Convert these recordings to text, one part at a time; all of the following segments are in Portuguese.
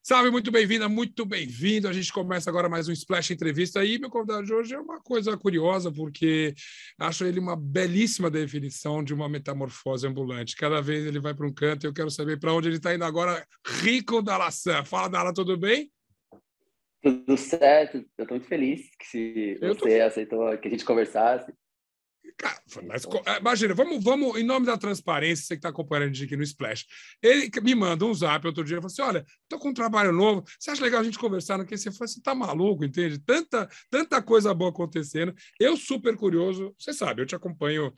Salve, muito bem-vinda, muito bem-vindo. A gente começa agora mais um Splash Entrevista. E meu convidado de hoje é uma coisa curiosa, porque acho ele uma belíssima definição de uma metamorfose ambulante. Cada vez ele vai para um canto e eu quero saber para onde ele está indo agora. Rico Dalassan. Fala, Dala, tudo bem? Tudo certo. Eu estou muito feliz que você aceitou que a gente conversasse. Cara, mas, imagina, vamos, em nome da transparência, você que está acompanhando a gente aqui no Splash, ele me manda um zap outro dia e falou assim: olha, estou com um trabalho novo, você acha legal a gente conversar no que você faz? Você está maluco, entende? Tanta coisa boa acontecendo. Eu super curioso, você sabe, eu te acompanho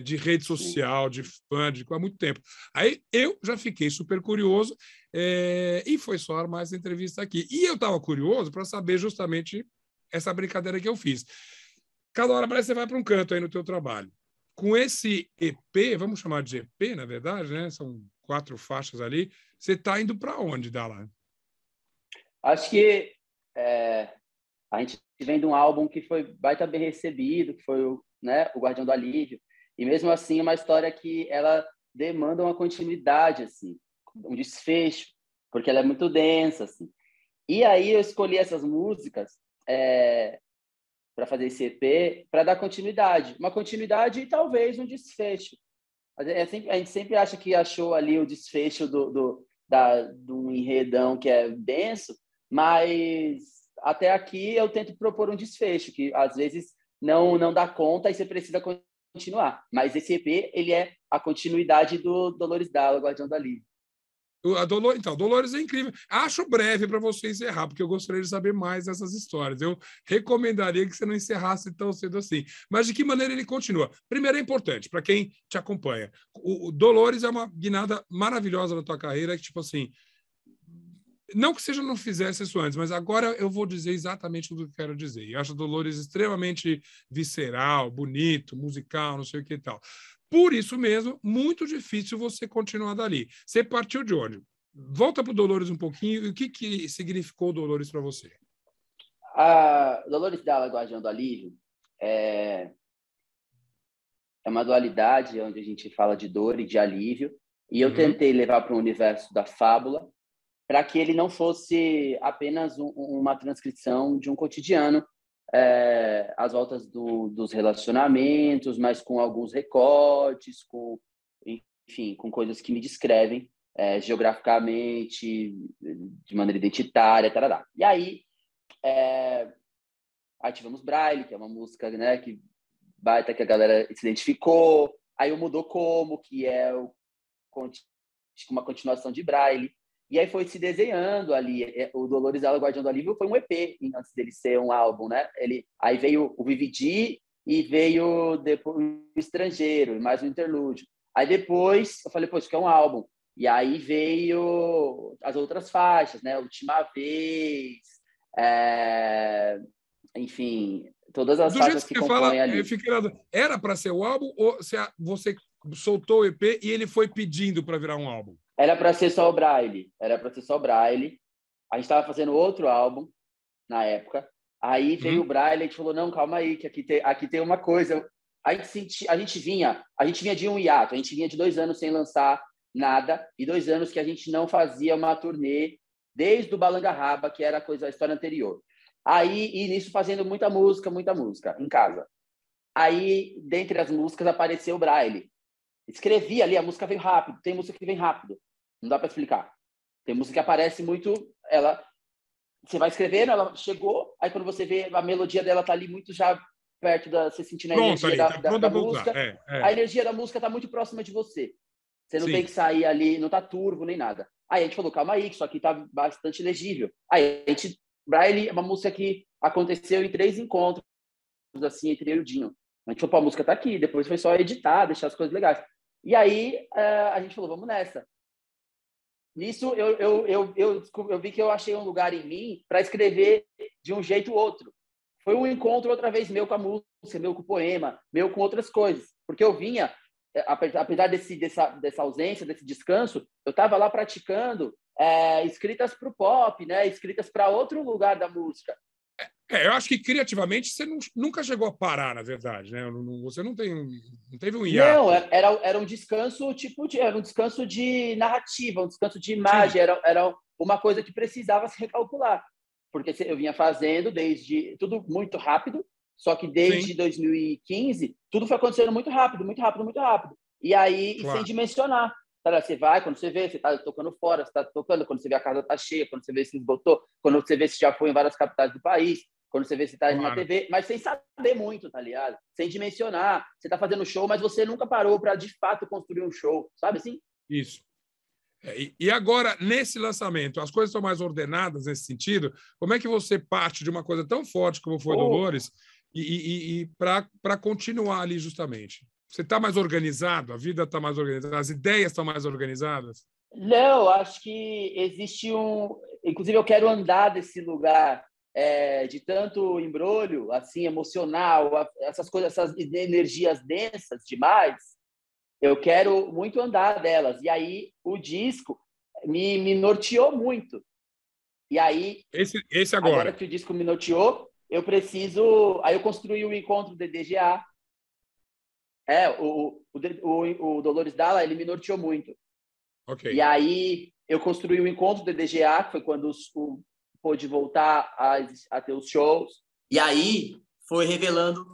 de rede social, de fã, há muito tempo. Aí eu já fiquei super curioso e foi só mais entrevista aqui. E eu estava curioso para saber justamente essa brincadeira que eu fiz. Cada hora parece que você vai para um canto aí no teu trabalho. Com esse EP, vamos chamar de EP, na verdade, né? São 4 faixas ali. Você está indo para onde, Dala? Acho que a gente vem de um álbum que foi baita bem recebido, que foi o Guardião do Alívio. E mesmo assim, uma história que ela demanda uma continuidade, assim, um desfecho, porque ela é muito densa, assim. E aí eu escolhi essas músicas para fazer esse EP, para dar continuidade. Uma continuidade e talvez um desfecho. A gente sempre acha que achou ali o desfecho do um enredão que é denso, mas até aqui eu tento propor um desfecho, que às vezes não dá conta e você precisa continuar. Mas esse EP, ele é a continuidade do Dolores Dalla, Guardião do Alívio. Então, Dolores é incrível. Acho breve para você encerrar, porque eu gostaria de saber mais dessas histórias. Eu recomendaria que você não encerrasse tão cedo assim. Mas de que maneira ele continua? Primeiro, é importante, para quem te acompanha. O Dolores é uma guinada maravilhosa na tua carreira, que, tipo assim, não que seja não fizesse isso antes, mas agora eu vou dizer exatamente o que eu quero dizer. Eu acho Dolores extremamente visceral, bonito, musical, não sei o que e tal. Por isso mesmo, muito difícil você continuar dali. Você partiu de onde? Volta para o Dolores um pouquinho. E o que significou Dolores para você? A Dolores Dalla, Guardião do Alívio, é uma dualidade onde a gente fala de dor e de alívio. E eu tentei levar para o universo da fábula para que ele não fosse apenas uma transcrição de um cotidiano, às voltas dos relacionamentos, mas com alguns recortes, enfim, com coisas que me descrevem geograficamente, de maneira identitária, tarará. E aí tivemos Braille, que é uma música, né, que baita, que a galera se identificou. Aí o Mudou Como, que é uma continuação de Braille. E aí foi se desenhando ali. O Dolores Dalla, Guardião do Alívio foi um EP antes dele ser um álbum, né? Aí veio o Vividi e veio depois o Estrangeiro, mais um interlúdio. Aí depois eu falei, pô, isso aqui é um álbum. E aí veio as outras faixas, né? Última Vez, enfim, todas as faixas que compõem ali. Era para ser o álbum ou você soltou o EP e ele foi pedindo para virar um álbum? Era para ser só o Braille. A gente estava fazendo outro álbum na época. Aí veio o Braille e a gente falou, não, calma aí, que aqui tem uma coisa. A gente vinha de um hiato, a gente vinha de 2 anos sem lançar nada e 2 anos que a gente não fazia uma turnê desde o Balangarraba, que era a história anterior. Aí, e nisso fazendo muita música em casa. Aí, dentre as músicas, apareceu o Braille. Escrevi ali, a música veio rápido. Tem música que vem rápido. Não dá para explicar. Tem música que aparece muito... Você vai escrevendo, ela chegou, aí quando você vê, a melodia dela tá ali muito já perto você sentindo a energia da música. A energia da música tá muito próxima de você. Você não tem que sair ali, não tá turvo nem nada. Aí a gente falou, calma aí, que isso aqui tá bastante legível. Aí a gente... Braille é uma música que aconteceu em 3 encontros, assim, entre eu e o Dinho. A gente falou, pô, a música tá aqui, depois foi só editar, deixar as coisas legais. E aí a gente falou, vamos nessa. Nisso eu vi que eu achei um lugar em mim para escrever de um jeito ou outro. Foi um encontro outra vez meu com a música, meu com o poema, meu com outras coisas. Porque eu vinha, apesar dessa ausência, desse descanso, eu estava lá praticando escritas para o pop, né? Escritas para outro lugar da música. Eu acho que criativamente você nunca chegou a parar, na verdade, né? Você não teve um hiato. Não, era um descanso era um descanso de narrativa, um descanso de imagem, era uma coisa que precisava se recalcular. Porque eu vinha fazendo desde tudo muito rápido, só que desde 2015, tudo foi acontecendo muito rápido, muito rápido, muito rápido. E aí, Claro. sem dimensionar. Você vai, quando você vê, você está tocando fora, você está tocando, quando você vê a casa está cheia, quando você vê se esgotou, quando você vê se já foi em várias capitais do país, quando você vê se está na TV, mas sem saber muito, tá ligado? Sem dimensionar. Você está fazendo show, mas você nunca parou para, de fato, construir um show, sabe assim? Isso. E agora, nesse lançamento, as coisas estão mais ordenadas nesse sentido? Como é que você parte de uma coisa tão forte como foi Dolores e para continuar ali justamente? Você está mais organizado? A vida está mais organizada? As ideias estão mais organizadas? Não, acho que existe um... Inclusive, eu quero andar desse lugar de tanto embrolho, assim, emocional, essas coisas, essas energias densas demais. Eu quero muito andar delas. E aí, o disco me norteou muito. E aí, esse agora que o disco me norteou, eu preciso... Aí eu construí o encontro do DDGA. O Dolores Dalla, ele me norteou muito. Okay. E aí eu construí o encontro do DDGA, que foi quando pôde voltar a ter os shows. E aí foi revelando o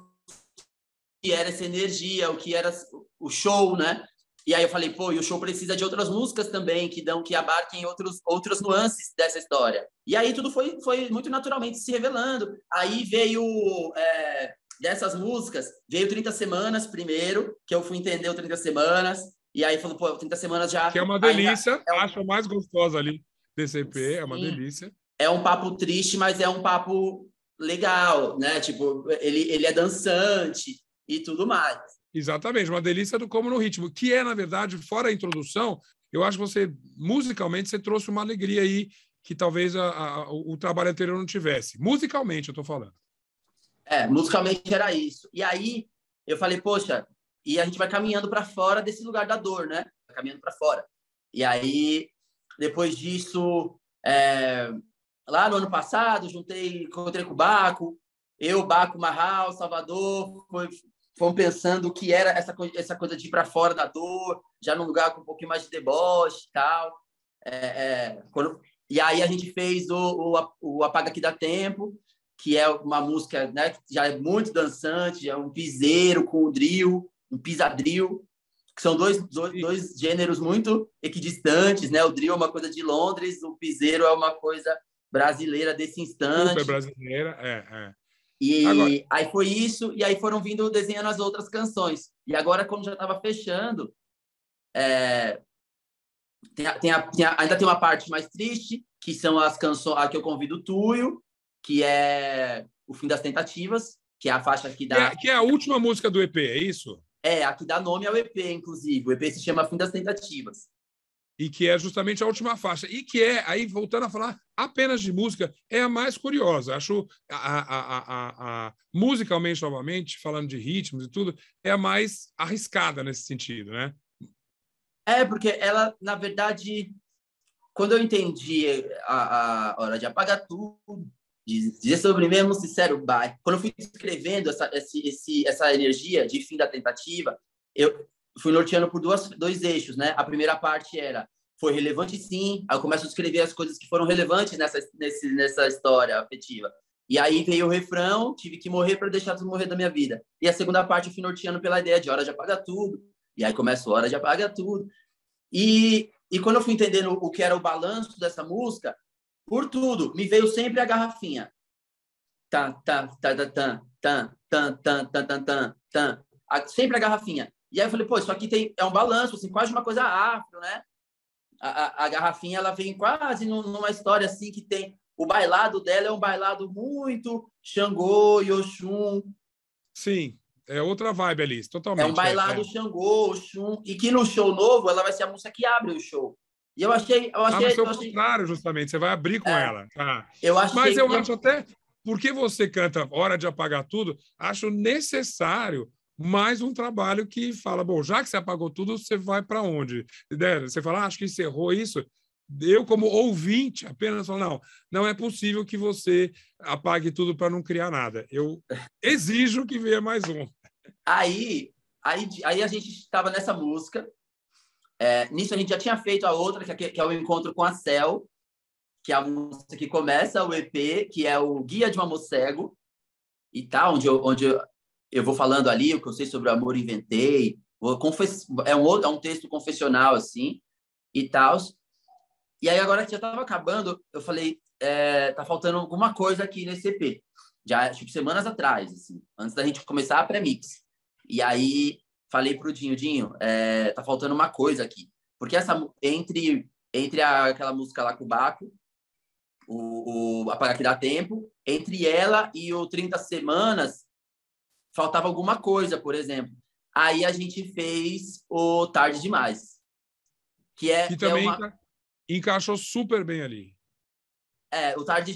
que era essa energia, o que era o show, né? E aí eu falei, e o show precisa de outras músicas também, que abarquem outras nuances dessa história. E aí tudo foi muito naturalmente se revelando. Aí veio... dessas músicas, veio 30 Semanas primeiro, que eu fui entender o 30 Semanas, e aí falou, 30 Semanas já... Que é uma delícia, acho a mais gostosa ali desse EP, é uma delícia. É um papo triste, mas é um papo legal, né? Tipo, ele é dançante e tudo mais. Exatamente, uma delícia do Como no Ritmo, que é, na verdade, fora a introdução, eu acho que você, musicalmente, você trouxe uma alegria aí que talvez o trabalho anterior não tivesse. Musicalmente, eu estou falando. Musicalmente era isso. E aí eu falei, poxa, e a gente vai caminhando para fora desse lugar da dor, né? Caminhando para fora. E aí, depois disso, lá no ano passado, encontrei com o Baco, Baco, Marral, Salvador, fomos pensando o que era essa coisa de ir para fora da dor, já num lugar com um pouquinho mais de deboche e tal. E aí a gente fez o Apaga Que Dá Tempo, que é uma música, né, que já é muito dançante, é um piseiro com drill, um pisadrill, que são dois gêneros muito equidistantes, né? O drill é uma coisa de Londres, o piseiro é uma coisa brasileira desse instante. Super brasileira, E agora... aí foi isso, e aí foram vindo desenhando as outras canções. E agora, quando já estava fechando, ainda tem uma parte mais triste, que são as canções, a que eu convido o Tuyo, que é O Fim das Tentativas, que é a faixa que dá... Que é a última música do EP, é isso? A que dá nome ao EP, inclusive. O EP se chama Fim das Tentativas. E que é justamente a última faixa. E que é, aí voltando a falar apenas de música, é a mais curiosa. Acho musicalmente, novamente, falando de ritmos e tudo, é a mais arriscada nesse sentido, né? Porque ela, na verdade, quando eu entendi a hora de apagar tudo, dizer sobre mesmo sincero, bye. Quando eu fui escrevendo essa energia de fim da tentativa, eu fui norteando por dois eixos, né? A primeira parte foi relevante sim, aí eu começo a escrever as coisas que foram relevantes nessa história afetiva. E aí veio o refrão, tive que morrer para deixar tudo morrer da minha vida. E a segunda parte eu fui norteando pela ideia de hora de apagar tudo, e aí começa a hora de apagar tudo. E quando eu fui entendendo o que era o balanço dessa música, por tudo, me veio sempre a garrafinha. Sempre a garrafinha. E aí eu falei, isso aqui é um balanço, assim, quase uma coisa afro, né? A garrafinha, ela vem quase numa história assim que tem... O bailado dela é um bailado muito Xangô e Oxum. Sim, é outra vibe ali, totalmente. É um bailado Xangô, Oxum, e que no show novo ela vai ser a música que abre o show. E eu achei... Mas é o contrário, justamente. Você vai abrir com ela. Tá? Mas eu acho até... Porque você canta Hora de Apagar Tudo, acho necessário mais um trabalho que fala, bom, já que você apagou tudo, você vai para onde? Você fala, acho que encerrou isso. Eu, como ouvinte, apenas falo, não é possível que você apague tudo para não criar nada. Eu exijo que venha mais um. Aí a gente estava nessa música. Nisso a gente já tinha feito a outra, que é o encontro com a Cel. que é a música que começa o EP, que é o Guia de um Amor Cego, e tal, onde eu vou falando ali o que eu sei sobre o amor, inventei. É um texto confessional, assim, e tal. E aí, agora que já estava acabando, eu falei, tá faltando alguma coisa aqui nesse EP. Já, tipo, semanas atrás, assim, antes da gente começar a pré-mix. E aí, falei pro Dinho, tá faltando uma coisa aqui. Porque entre aquela música lá com o Baco, Apagar Que Dá Tempo, entre ela e o 30 Semanas, faltava alguma coisa, por exemplo. Aí a gente fez o Tarde Demais, que Que é também uma... encaixou super bem ali. o Tarde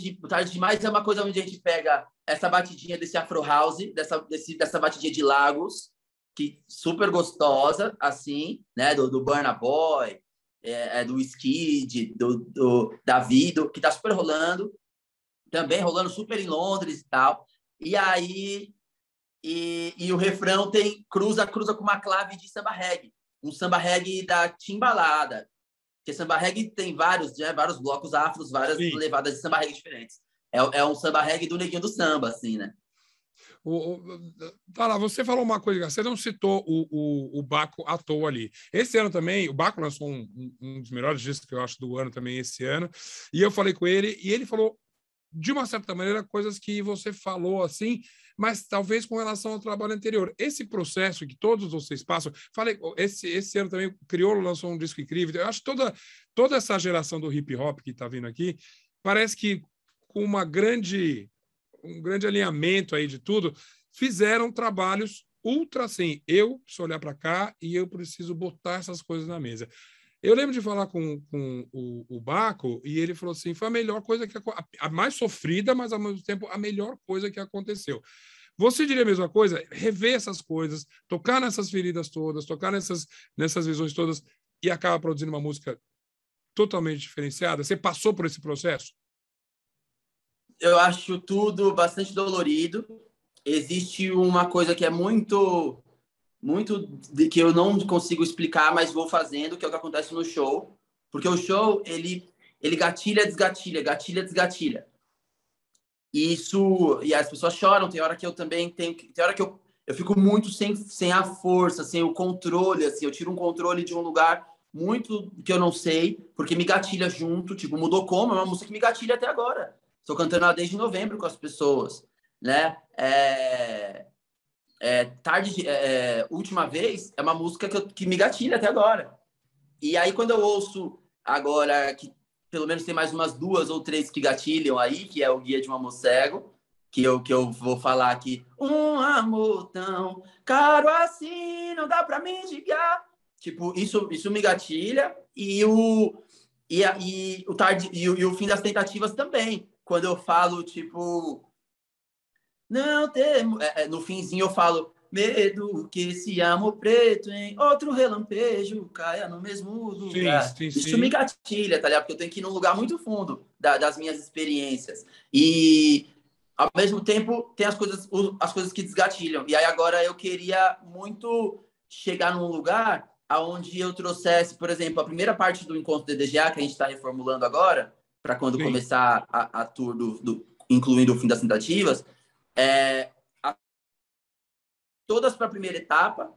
Demais é uma coisa onde a gente pega essa batidinha desse Afro House, dessa batidinha de Lagos, que super gostosa, assim, né? Do Burna Boy, do Skid, do Davido, que tá super rolando, também rolando super em Londres e tal. E aí... E o refrão cruza com uma clave de samba reggae, um samba reggae da Timbalada, porque samba reggae tem vários, né, vários blocos afros, várias Sim. levadas de samba reggae diferentes. É um samba reggae do neguinho do samba, assim, né? Tá lá, você falou uma coisa, você não citou o Baco à toa ali. Esse ano também, o Baco lançou um dos melhores discos que eu acho do ano também esse ano, e eu falei com ele, e ele falou, de uma certa maneira, coisas que você falou assim, mas talvez com relação ao trabalho anterior. Esse processo que todos vocês passam, falei, esse ano também o Criolo lançou um disco incrível, eu acho que toda essa geração do hip hop que está vindo aqui, parece que com um grande alinhamento aí de tudo, fizeram trabalhos ultra assim. Eu preciso olhar para cá e eu preciso botar essas coisas na mesa. Eu lembro de falar com o Baco e ele falou assim: foi a melhor coisa a mais sofrida, mas ao mesmo tempo a melhor coisa que aconteceu. Você diria a mesma coisa? Rever essas coisas, tocar nessas feridas todas, tocar nessas visões todas e acaba produzindo uma música totalmente diferenciada? Você passou por esse processo? Eu acho tudo bastante dolorido. Existe uma coisa que é muito que eu não consigo explicar, mas vou fazendo, que é o que acontece no show, porque o show ele gatilha, desgatilha, gatilha, desgatilha. E as pessoas choram. Tem hora que eu também tem hora que eu fico muito sem a força, sem o controle, assim, eu tiro um controle de um lugar muito que eu não sei, porque me gatilha junto, tipo, mudou como, é uma música que me gatilha até agora. Estou cantando ela desde novembro com as pessoas, né? Última Vez é uma música que me gatilha até agora. E aí, quando eu ouço agora, que pelo menos tem mais umas 2 ou 3 que gatilham aí, que é o Guia de um Amor Cego, que eu vou falar aqui. Um amor tão caro assim, não dá pra mendigar. Tipo, isso me gatilha. E o Fim das Tentativas também. Quando eu falo, tipo... Não temo... no finzinho eu falo... Medo que esse amor preto em outro relampejo caia no mesmo Sim, lugar. sim, Isso me sim. gatilha, tá ligado? Porque eu tenho que ir num lugar muito fundo das minhas experiências. E, ao mesmo tempo, tem as coisas que desgatilham. E aí, agora, eu queria muito chegar num lugar onde eu trouxesse, por exemplo, a primeira parte do Encontro do DDGA, que a gente está reformulando agora, para quando Sim. começar a tour incluindo o Fim das Tentativas, é, todas para a primeira etapa,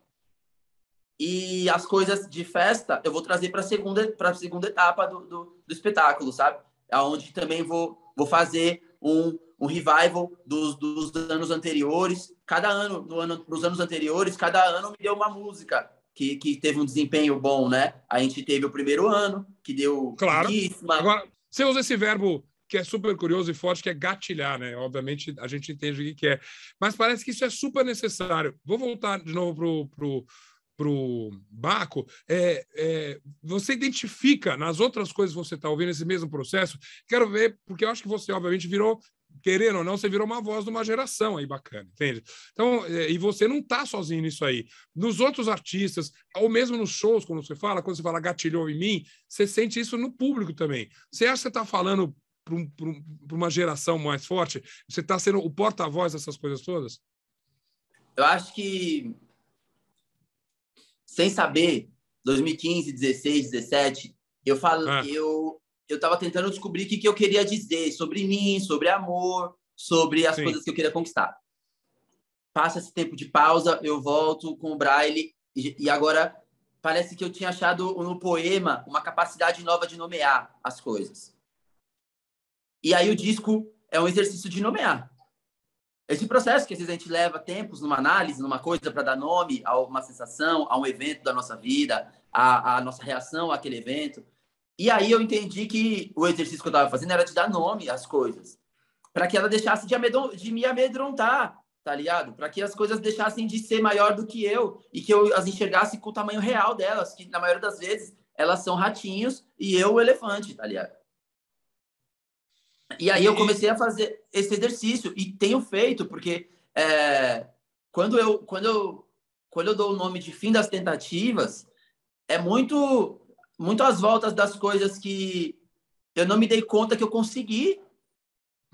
e as coisas de festa eu vou trazer para a segunda etapa do espetáculo, sabe? Aonde também vou fazer um revival dos anos anteriores. Cada ano, nos anos anteriores, cada ano me deu uma música que teve um desempenho bom, né? A gente teve o primeiro ano, que deu Claro. Riquíssima. Agora, você usa esse verbo que é super curioso e forte, que é gatilhar, né? Obviamente, a gente entende o que é. Mas parece que isso é super necessário. Vou voltar de novo pro Baco. Você identifica nas outras coisas que você está ouvindo esse mesmo processo? Quero ver, porque eu acho que você, obviamente, virou, querendo ou não, você virou uma voz de uma geração aí bacana, entende? Então, e você não está sozinho nisso aí. Nos outros artistas, ou mesmo nos shows, quando você fala gatilhou em mim, você sente isso no público também. Você acha que você está falando para uma geração mais forte? Você está sendo o porta-voz dessas coisas todas? Eu acho que, sem saber, 2015, 16, 17, eu falo, Ah, eu estava tentando descobrir o que eu queria dizer sobre mim, sobre amor, sobre as coisas que eu queria conquistar. Passa esse tempo de pausa, eu volto com o Braille e agora parece que eu tinha achado no poema uma capacidade nova de nomear as coisas. E aí o disco é um exercício de nomear. Esse processo que às vezes a gente leva tempos numa análise, numa coisa para dar nome a uma sensação, a um evento da nossa vida, a nossa reação àquele evento. E aí eu entendi que o exercício que eu estava fazendo era de dar nome às coisas, para que ela deixasse de me amedrontar, tá ligado? Para que as coisas deixassem de ser maior do que eu e que eu as enxergasse com o tamanho real delas, que na maioria das vezes elas são ratinhos e eu o elefante, tá ligado? E aí eu comecei a fazer esse exercício e tenho feito, porque quando eu dou o nome de Fim das Tentativas, é muito às voltas das coisas que eu não me dei conta que eu consegui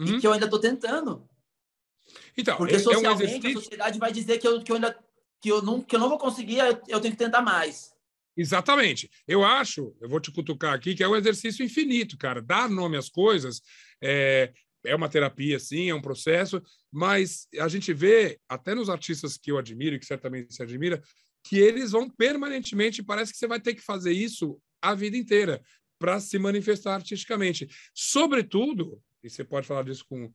e que eu ainda estou tentando. Então, porque socialmente a sociedade vai dizer que eu não vou conseguir, eu tenho que tentar mais. Exatamente. Eu vou te cutucar aqui, que é um exercício infinito, cara. Dar nome às coisas é uma terapia, sim, é um processo, mas a gente vê, até nos artistas que eu admiro, e que certamente se admira, que eles vão permanentemente, parece que você vai ter que fazer isso a vida inteira para se manifestar artisticamente. Sobretudo, e você pode falar disso com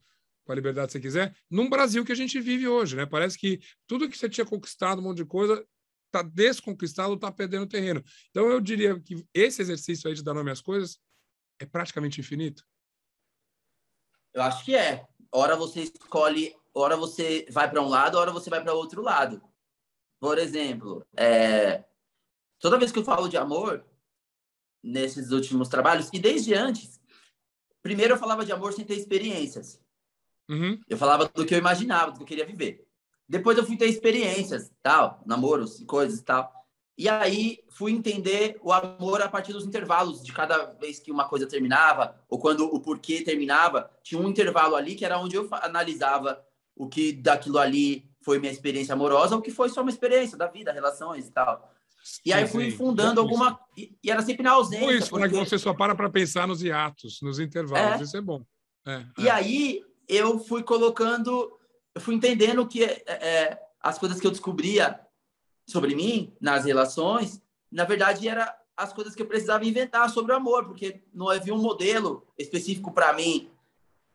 a liberdade que você quiser, num Brasil que a gente vive hoje, né? Parece que tudo que você tinha conquistado, um monte de coisa, está desconquistado, está perdendo terreno. Então, eu diria que esse exercício aí de dar nome às coisas é praticamente infinito. Eu acho que é. Ora você escolhe, ora você vai para um lado, ora você vai para outro lado. Por exemplo, toda vez que eu falo de amor, nesses últimos trabalhos, e desde antes, primeiro eu falava de amor sem ter experiências. Eu falava do que eu imaginava, do que eu queria viver. Depois eu fui ter experiências, tal, namoros e coisas e tal. E aí fui entender o amor a partir dos intervalos, de cada vez que uma coisa terminava, ou quando o porquê terminava, tinha um intervalo ali que era onde eu analisava o que daquilo ali foi minha experiência amorosa, ou o que foi só uma experiência da vida, relações e tal. E aí fui fundando alguma... E era sempre na ausência. Bom isso, porque... que você só para pensar nos hiatos, nos intervalos, isso é bom. E aí eu fui colocando... Eu fui entendendo que as coisas que eu descobria sobre mim, nas relações, na verdade, eram as coisas que eu precisava inventar sobre o amor, porque não havia um modelo específico para mim.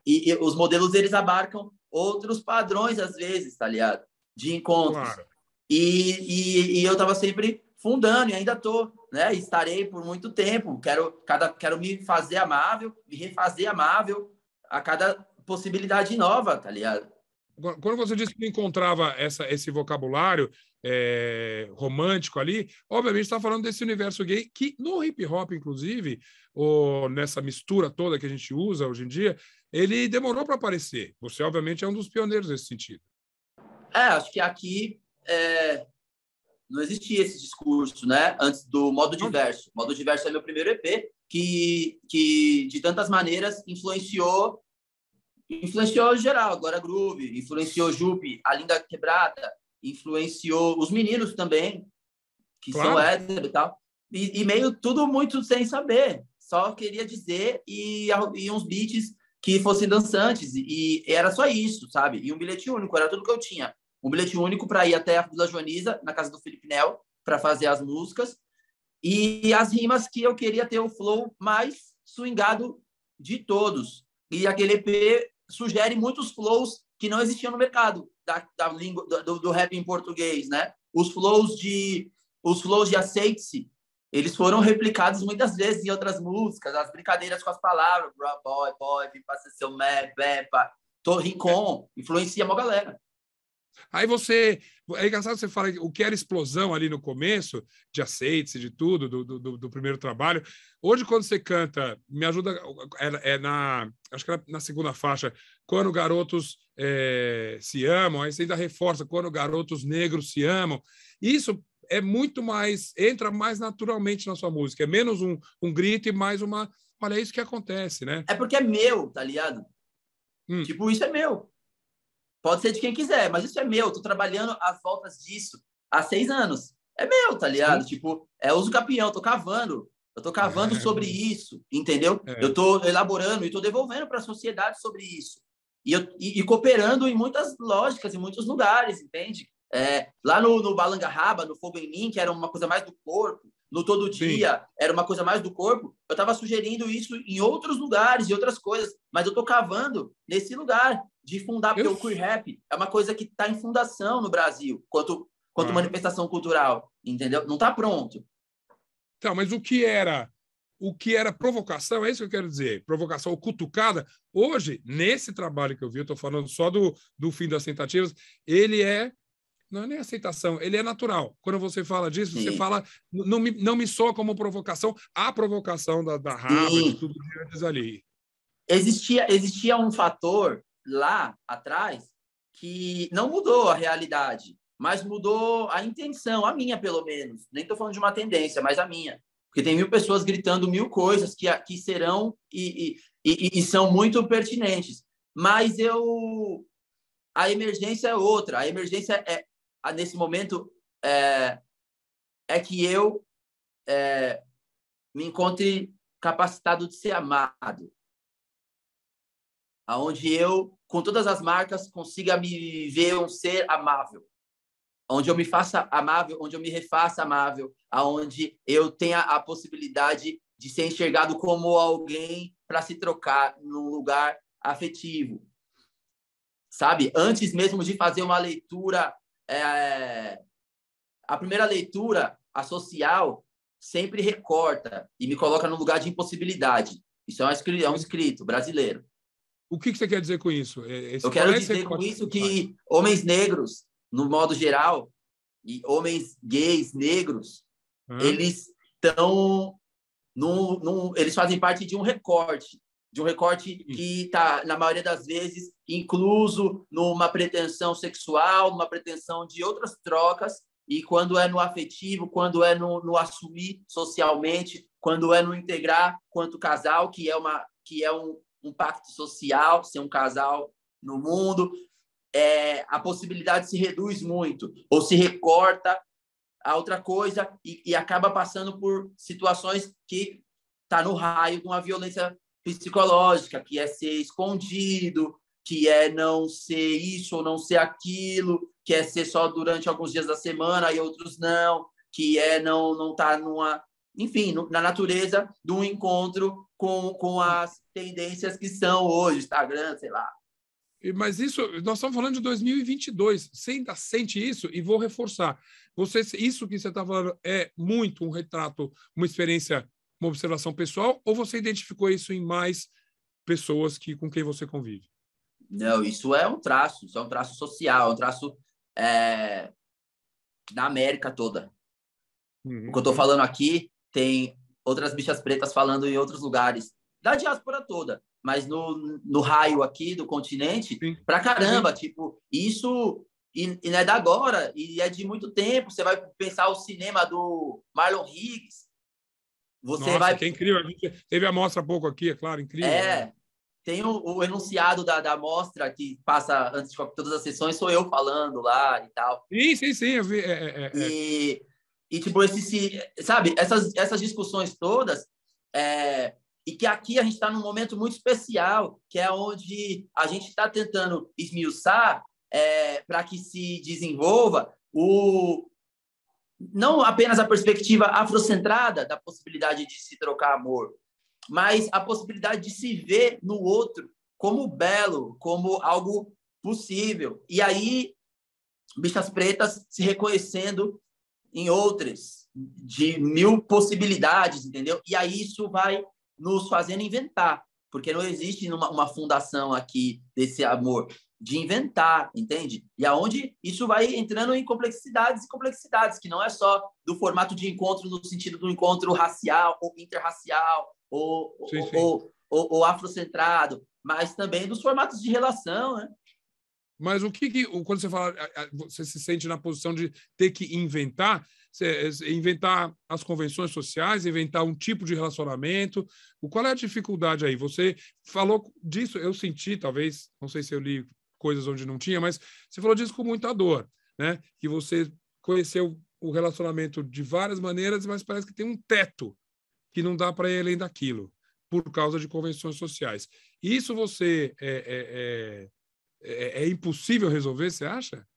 E os modelos, eles abarcam outros padrões, às vezes, tá ligado? De encontros. Claro. E eu estava sempre fundando, e ainda estou, né? Estarei por muito tempo. Quero me fazer amável, me refazer amável a cada possibilidade nova, tá ligado? Quando você disse que encontrava esse vocabulário romântico ali, obviamente está falando desse universo gay que no hip hop, inclusive, ou nessa mistura toda que a gente usa hoje em dia, ele demorou para aparecer. Você, obviamente, é um dos pioneiros nesse sentido. Acho que aqui não existia esse discurso, né? Antes do Modo Diverso. Modo Diverso é meu primeiro EP que de tantas maneiras influenciou geral, agora Groove, influenciou Jupe, a Linda Quebrada, influenciou os meninos também, que são héteros e tal. E meio tudo muito sem saber. Só queria dizer e uns beats que fossem dançantes. E era só isso, sabe? E um bilhete único, era tudo que eu tinha. Um bilhete único para ir até a Vila Joaniza, na casa do Felipe Nel, para fazer as músicas. E as rimas que eu queria ter o flow mais swingado de todos. E aquele EP sugere muitos flows que não existiam no mercado da língua do rap em português, né? Os flows de Aceite-se, eles foram replicados muitas vezes em outras músicas, as brincadeiras com as palavras, boy, vim pra ser seu bepa, Rincon, influencia uma galera. Aí é engraçado você falar o que era explosão ali no começo, de Aceite-se, de tudo, do primeiro trabalho. Hoje, quando você canta, me ajuda, acho que era na segunda faixa, quando garotos se amam, aí você ainda reforça, quando garotos negros se amam. Isso é muito mais, entra mais naturalmente na sua música, é menos um grito e mais olha, é isso que acontece, né? É porque é meu, tá ligado? Tipo, isso é meu. Pode ser de quem quiser, mas isso é meu. Tô trabalhando às voltas disso há 6 anos. É meu, tá ligado? Sim. Tipo, uso capião, tô cavando. Eu estou cavando sobre isso, entendeu? Eu estou elaborando e estou devolvendo para a sociedade sobre isso. E cooperando em muitas lógicas, em muitos lugares, entende? Lá no Balangahaba, no Fogo em Mim, que era uma coisa mais do corpo, no Todo Dia, era uma coisa mais do corpo, eu estava sugerindo isso em outros lugares e outras coisas, mas eu estou cavando nesse lugar de fundar, porque o queer rap é uma coisa que está em fundação no Brasil, quanto manifestação cultural, entendeu? Não está pronto. Então, mas o que era provocação, é isso que eu quero dizer, provocação ou cutucada, hoje, nesse trabalho que eu vi, eu estou falando só do fim das tentativas, ele não é nem aceitação, ele é natural. Quando você fala disso, você fala, não me soa como provocação, a provocação da Harvard, de tudo antes ali. Existia um fator lá atrás que não mudou a realidade, mas mudou a intenção, a minha, pelo menos. Nem estou falando de uma tendência, mas a minha. Porque tem 1000 pessoas gritando 1000 coisas que serão e são muito pertinentes. Mas a emergência é outra. A emergência nesse momento, é que eu me encontre capacitado de ser amado. Onde eu, com todas as marcas, consiga me ver um ser amável. Onde eu me faça amável, onde eu me refaça amável, aonde eu tenha a possibilidade de ser enxergado como alguém para se trocar num lugar afetivo. Sabe? Antes mesmo de fazer uma leitura, a primeira leitura, a social, sempre recorta e me coloca no lugar de impossibilidade. Isso é um escrito brasileiro. O que você quer dizer com isso? Eu quero dizer com isso que homens negros, no modo geral, e homens gays, negros, eles estão eles fazem parte de um recorte que está, na maioria das vezes, incluso numa pretensão sexual, numa pretensão de outras trocas, e quando é no afetivo, quando é no assumir socialmente, quando é no integrar quanto casal, que é um pacto social, ser um casal no mundo, a possibilidade se reduz muito, ou se recorta a outra coisa e acaba passando por situações que está no raio de uma violência psicológica, que é ser escondido, que é não ser isso ou não ser aquilo, que é ser só durante alguns dias da semana e outros não, que é não estar enfim, na natureza de um encontro com as tendências que são hoje, Instagram, sei lá. Mas isso, nós estamos falando de 2022. Você ainda sente isso? E vou reforçar. Isso que você está falando é muito um retrato, uma experiência, uma observação pessoal, ou você identificou isso em mais pessoas com quem você convive? Não, isso é um traço social, é um traço da América toda. O que eu estou falando aqui tem outras bichas pretas falando em outros lugares, da diáspora toda, mas no raio aqui do continente, pra caramba, tipo, isso e não é da agora, e é de muito tempo. Você vai pensar o cinema do Marlon Higgs, que é incrível, a gente teve a mostra há pouco aqui, é claro, incrível. Tem o enunciado da mostra que passa antes de todas as sessões, sou eu falando lá e tal. Sim, eu vi. E tipo, sabe, essas discussões todas, e que aqui a gente está num momento muito especial, que é onde a gente está tentando esmiuçar para que se desenvolva não apenas a perspectiva afrocentrada da possibilidade de se trocar amor, mas a possibilidade de se ver no outro como belo, como algo possível. E aí, bichas pretas se reconhecendo em outras, de 1000 possibilidades, entendeu? E aí isso vai nos fazendo inventar, porque não existe uma fundação aqui desse amor, de inventar, entende? E aonde isso vai entrando em complexidades e complexidades, que não é só do formato de encontro no sentido do encontro racial ou interracial ou afrocentrado, mas também dos formatos de relação, né? Mas quando você fala, você se sente na posição de ter que inventar as convenções sociais, inventar um tipo de relacionamento? Qual é a dificuldade aí? Você falou disso, eu senti, talvez, não sei se eu li coisas onde não tinha, mas você falou disso com muita dor, né? Que você conheceu o relacionamento de várias maneiras, mas parece que tem um teto que não dá para ir além daquilo, por causa de convenções sociais. Isso você é impossível resolver, você acha?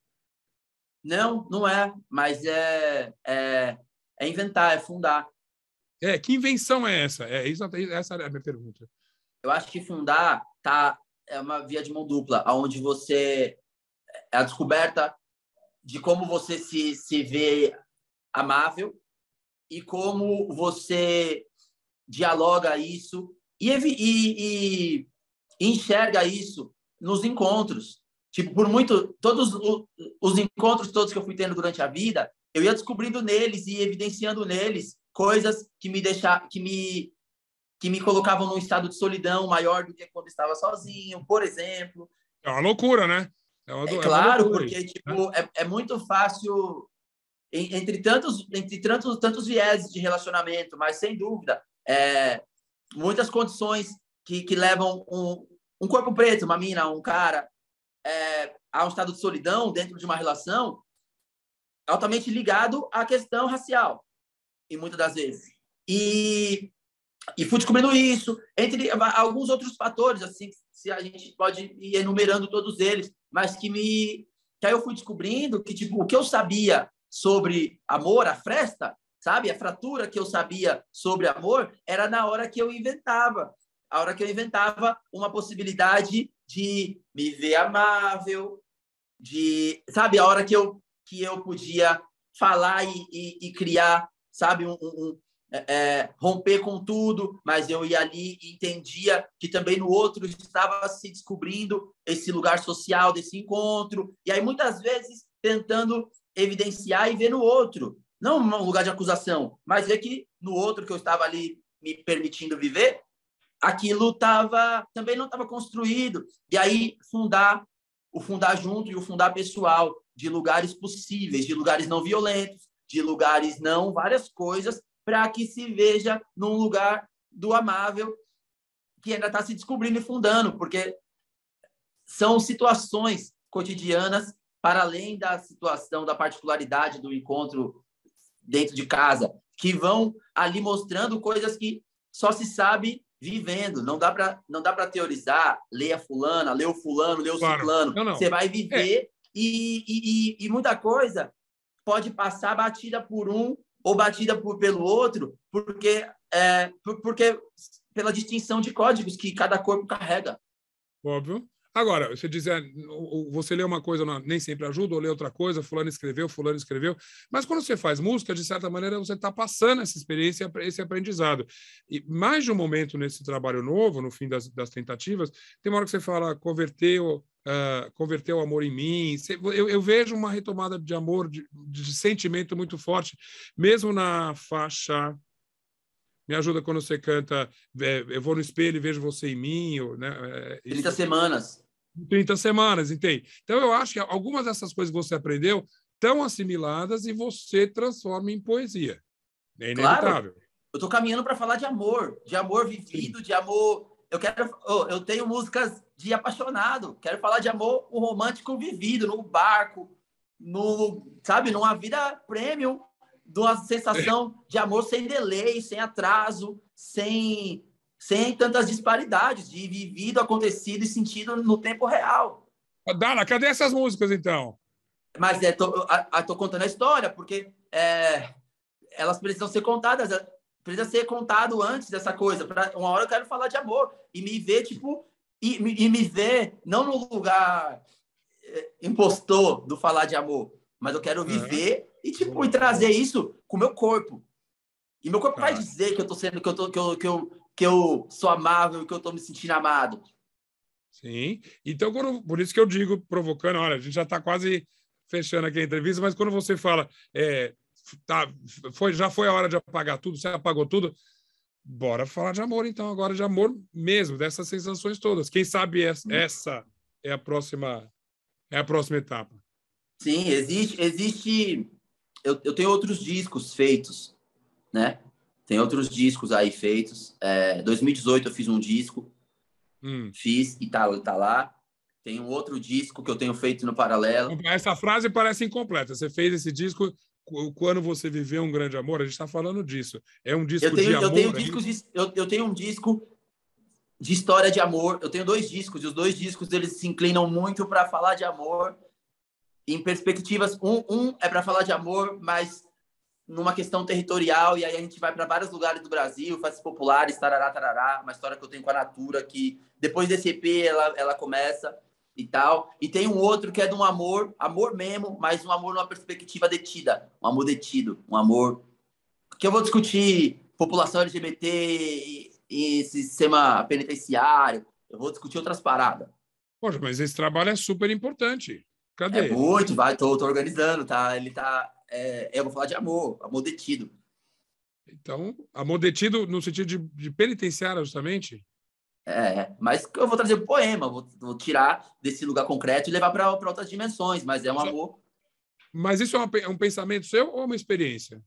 Não, não é, mas é inventar, é fundar. Que invenção é essa? Essa é a minha pergunta. Eu acho que fundar é uma via de mão dupla, onde você é a descoberta de como você se vê amável e como você dialoga isso e enxerga isso nos encontros. Tipo, todos os encontros todos que eu fui tendo durante a vida, eu ia descobrindo neles e evidenciando neles coisas que me colocavam num estado de solidão maior do que quando estava sozinho, por exemplo. É uma loucura, né? É uma claro, loucura porque isso, tipo, né? é muito fácil entre tantos vieses de relacionamento, mas sem dúvida, muitas condições que levam um corpo preto, uma mina, um cara, a um estado de solidão dentro de uma relação altamente ligado à questão racial, e muitas das vezes. E fui descobrindo isso, entre alguns outros fatores, assim, se a gente pode ir enumerando todos eles, mas que aí eu fui descobrindo que tipo, o que eu sabia sobre amor, a fresta, sabe? A fratura que eu sabia sobre amor era na hora que eu inventava. A hora que eu inventava uma possibilidade de me ver amável, sabe? A hora que eu podia falar e criar, sabe? Romper com tudo, mas eu ia ali e entendia que também no outro estava se descobrindo esse lugar social desse encontro. E aí, muitas vezes, tentando evidenciar e ver no outro. Não um lugar de acusação, mas ver que no outro que eu estava ali me permitindo viver, aquilo também não estava construído. E aí, o fundar junto e o fundar pessoal de lugares possíveis, de lugares não violentos, de lugares não várias coisas, para que se veja num lugar do amável que ainda está se descobrindo e fundando, porque são situações cotidianas para além da situação, da particularidade do encontro dentro de casa, que vão ali mostrando coisas que só se sabe vivendo. Não dá para teorizar, leia fulana, lê o fulano, lê o Claro. ciclano. Não. Você vai viver e muita coisa pode passar batida por um ou batida pelo outro, porque pela distinção de códigos que cada corpo carrega. Óbvio. Agora, você dizer, você lê uma coisa, nem sempre ajuda, ou lê outra coisa, fulano escreveu, mas quando você faz música, de certa maneira, você está passando essa experiência, esse aprendizado. E mais de um momento nesse trabalho novo, no fim das tentativas, tem uma hora que você fala, converteu o amor em mim. Eu vejo uma retomada de amor, de sentimento muito forte, mesmo na faixa... Me ajuda quando você canta, eu vou no espelho e vejo você em mim. Né? 30 semanas. 30 semanas, entende? Então, eu acho que algumas dessas coisas que você aprendeu estão assimiladas e você transforma em poesia. É inevitável. Claro, eu estou caminhando para falar de amor vivido, sim, de amor. Eu tenho músicas de apaixonado, quero falar de amor, o romântico vivido, no barco, sabe, numa vida premium, de uma sensação de amor sem delay, sem atraso, sem tantas disparidades, de vivido, acontecido e sentido no tempo real. Dala, cadê essas músicas, então? Mas tô contando a história, porque elas precisam ser contadas, precisa ser contado antes dessa coisa. Uma hora eu quero falar de amor e me ver, tipo, e me ver não no lugar impostor do falar de amor, mas eu quero viver e trazer isso com o meu corpo. E meu corpo vai dizer que eu tô sendo, que eu sou amável, que eu tô me sentindo amado. Sim. Então, por isso que eu digo, provocando, olha, a gente já está quase fechando aqui a entrevista, mas quando você fala, já foi a hora de apagar tudo, você apagou tudo, bora falar de amor, então, agora de amor mesmo, dessas sensações todas. Quem sabe essa é a próxima etapa. Sim, existe. Eu tenho outros discos feitos, né? Tem outros discos aí feitos. 2018 eu fiz um disco, fiz e tá lá. Tem um outro disco que eu tenho feito no paralelo. Essa frase parece incompleta. Você fez esse disco quando você viveu um grande amor, a gente está falando disso. É um disco de amor? Eu tenho um disco de história de amor. Eu tenho 2 discos, e os 2 discos eles se inclinam muito para falar de amor em perspectivas. Um é para falar de amor, mas numa questão territorial, e aí a gente vai para vários lugares do Brasil, faz populares, tarará, tarará, uma história que eu tenho com a Natura, que depois desse EP ela começa e tal. E tem um outro que é de um amor mesmo, mas um amor numa perspectiva detida, um amor detido, um amor que eu vou discutir população LGBT e sistema penitenciário, eu vou discutir outras paradas. Poxa, mas esse trabalho é super importante. Cadê? É muito, tô organizando, tá? Eu vou falar de amor detido. Então, amor detido no sentido de penitenciária, justamente? Mas eu vou trazer um poema, vou tirar desse lugar concreto e levar para outras dimensões, mas é um amor. Mas isso é um pensamento seu ou uma experiência?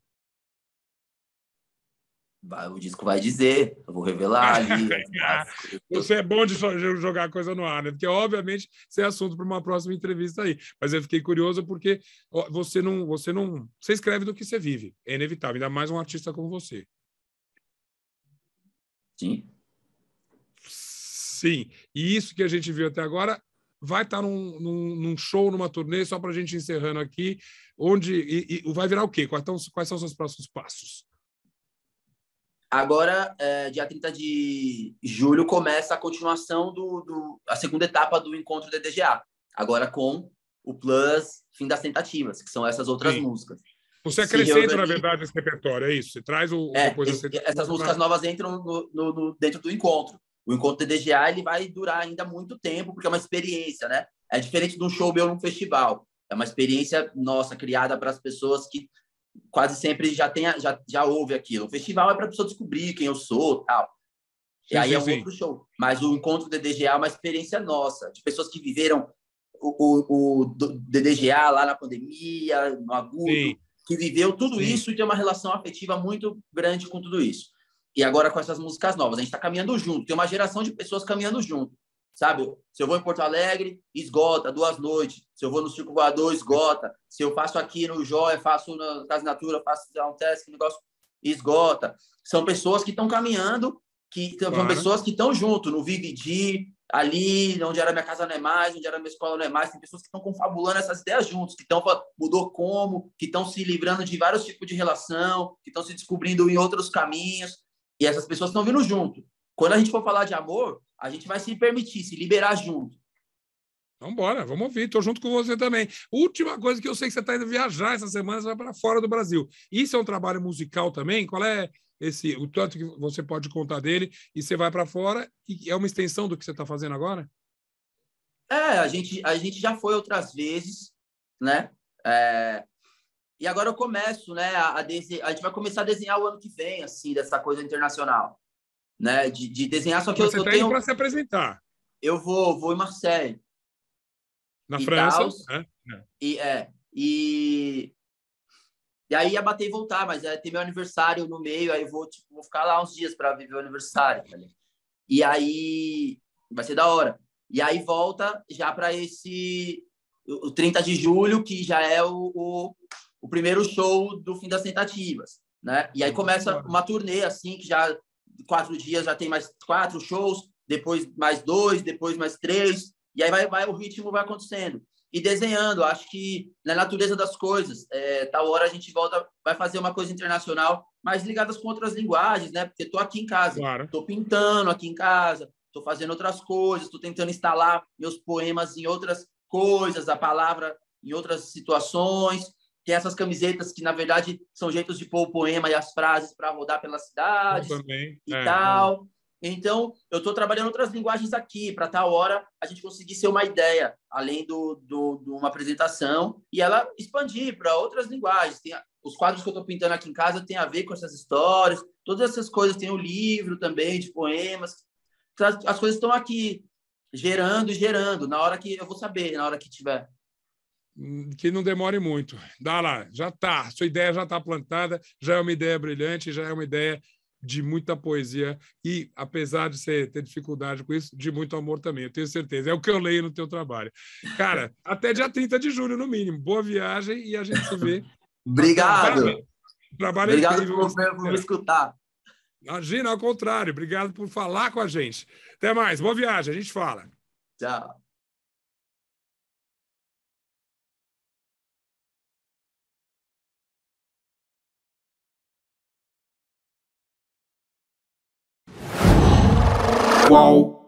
O disco vai dizer, eu vou revelar ali. Você é bom de jogar coisa no ar, né? Porque, obviamente, isso é assunto para uma próxima entrevista aí. Mas eu fiquei curioso porque você escreve do que você vive. É inevitável, ainda mais um artista como você. Sim. Sim. E isso que a gente viu até agora vai estar num show, numa turnê, só para a gente encerrando aqui, onde vai virar o quê? Quais são os seus próximos passos? Agora, dia 30 de julho, começa a continuação a segunda etapa do encontro do DDGA. Agora com o Plus Fim das Tentativas, que são essas outras músicas. Você acrescenta, na verdade, esse repertório, é isso? Você traz essas músicas novas entram dentro do encontro. O encontro do DDGA ele vai durar ainda muito tempo, porque é uma experiência, né? É diferente de um show meu num festival. É uma experiência nossa, criada para as pessoas que quase sempre já ouve aquilo. O festival é para a pessoa descobrir quem eu sou, tal. E aí outro show. Mas o encontro do DDGA é uma experiência nossa, de pessoas que viveram o DDGA lá na pandemia, no agudo, que viveu tudo isso e tem uma relação afetiva muito grande com tudo isso. E agora com essas músicas novas, a gente está caminhando junto. Tem uma geração de pessoas caminhando junto. Sabe? Se eu vou em Porto Alegre, esgota 2 noites. Se eu vou no Circo Voador, esgota. Se eu faço aqui no Joia, faço na Casa Natura, faço um teste, negócio, esgota. São pessoas que estão caminhando, são pessoas que estão junto no VVD, ali, onde era Minha Casa Não É Mais, onde era Minha Escola Não É Mais. Tem pessoas que estão confabulando essas ideias juntos, que estão mudou como, que estão se livrando de vários tipos de relação, que estão se descobrindo em outros caminhos. E essas pessoas estão vindo junto. Quando a gente for falar de amor, a gente vai se permitir, se liberar junto. Vamos embora, vamos ouvir. Estou junto com você também. Última coisa que eu sei que você está indo viajar essa semana, você vai para fora do Brasil. Isso é um trabalho musical também? Qual é o tanto que você pode contar dele? E você vai para fora e é uma extensão do que você está fazendo agora? A gente já foi outras vezes, né? E agora eu começo, né? A gente vai começar a desenhar o ano que vem, assim, dessa coisa internacional. Né, de desenhar, só que você está indo para se apresentar. Eu vou em Marseille. Na França. Né? E aí ia bater e voltar, mas tem meu aniversário no meio, aí vou ficar lá uns dias para viver o aniversário. Tá? E aí vai ser da hora. E aí volta já para o 30 de julho, que já é o primeiro show do Fim das Tentativas. Né? E aí começa uma turnê, assim, que já 4 dias já tem mais 4 shows, depois mais 2, depois mais 3, e aí o ritmo vai acontecendo. E desenhando, acho que na natureza das coisas, tal hora a gente vai fazer uma coisa internacional, mas ligadas com outras linguagens, né? Porque estou aqui em casa, estou pintando aqui em casa, estou fazendo outras coisas, estou tentando instalar meus poemas em outras coisas, a palavra em outras situações. Tem essas camisetas que, na verdade, são jeitos de pôr o poema e as frases para rodar pelas cidades e tal. Então, eu estou trabalhando outras linguagens aqui, para tal hora a gente conseguir ser uma ideia, além de uma apresentação, e ela expandir para outras linguagens. Os quadros que eu estou pintando aqui em casa têm a ver com essas histórias, todas essas coisas. Tem o livro também de poemas. As coisas estão aqui, gerando e gerando, na hora que eu vou saber, na hora que tiver. Que não demore muito. Dá lá, já está. Sua ideia já está plantada, já é uma ideia brilhante, já é uma ideia de muita poesia e, apesar de você ter dificuldade com isso, de muito amor também, eu tenho certeza. É o que eu leio no teu trabalho. Cara, até dia 30 de julho, no mínimo. Boa viagem e a gente se vê Obrigado. O trabalho é Obrigado incrível. por me escutar. Imagina, ao contrário. Obrigado por falar com a gente. Até mais. Boa viagem. A gente fala. Tchau. Qual?